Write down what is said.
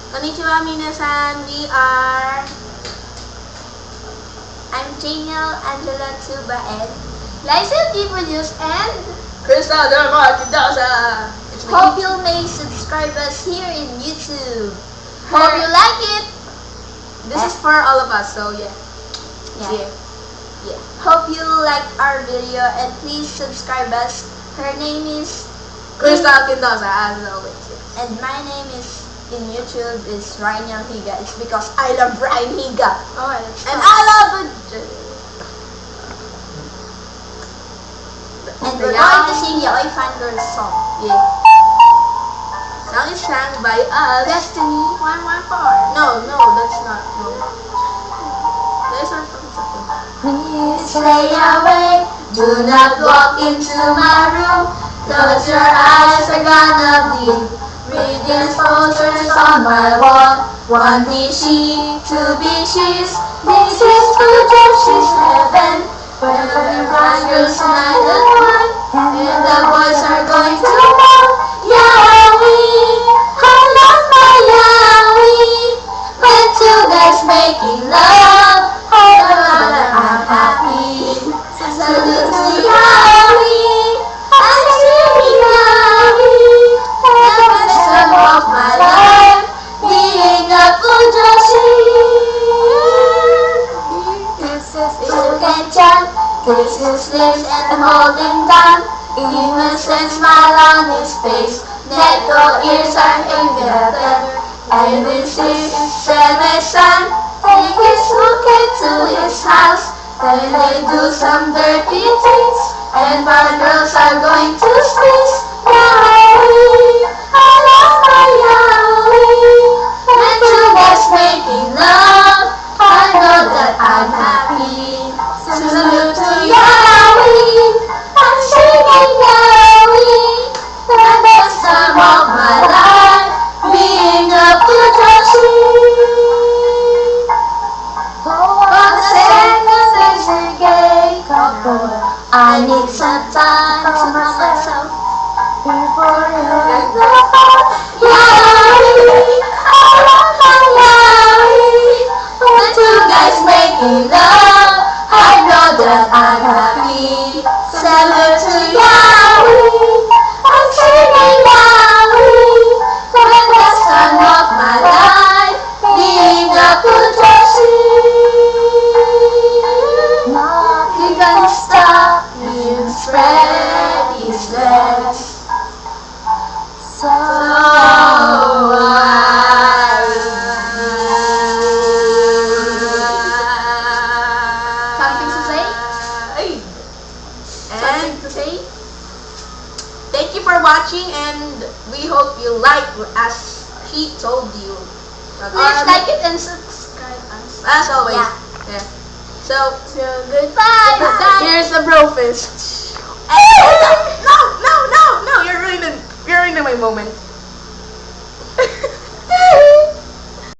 Konnichiwa minasan, I'm Daniel Angela Tuba and Liza Gibbonius and Krista Del Mar Mendoza. hope you may subscribe us here in YouTube. Hope you like it. This is for all of us, so yeah. Hope you like our video and please subscribe us. Her name is Krista Mendoza, as always. And my name is in YouTube is Ryan Higa. It's because I love Ryan Higa. Oh, and I love it. And we're going to sing Yaoi Fangirl's song. Yeah. Song is sang by us. Destiny 114. No, that's not. No. There's our song. Please stay away. Do not walk into my room. Close your eyes, are gonna bleed. Read these posters on my wall. One be she, two be she's. This is Fujoshi's heaven. Where the girls tonight at one. And the boys are going to walk. Yaoi, I love my Yaoi. When two guys making love, I know that I'm happy. Salute to Yaoi. I'm singing Yaoi. The best time of my life, being a Fujoshi. This is Izuken-chan. This is Liz and holding down. Innocent smile on his face. Neko ears are together. And this is Seme-san. Take his Suke to his house. And they do some dirty things. And my girls are going to squeeze. Yaoi, I love my Yaoi. When two guys making love, I know that I'm happy. Salute to Yaoi, I'm singing Yaoi. The best time of my life, being a Fujoshi. For the sake of this gay couple, I need some time to myself before you hit the phone. Yaoi, I love my Yaoi. When two guys making love, I know that I'm happy. Salute to Yaoi, I'm singing Yaoi. The best time of my life, being a Fujoshi. Nothing can stop me and spread his legs. So something to say? Something to say? Thank you for watching, and we hope you like as she told you. Please like it and subscribe us. As always. Yeah. So Goodbye. here's the bro fist. No, you're ruining my moment.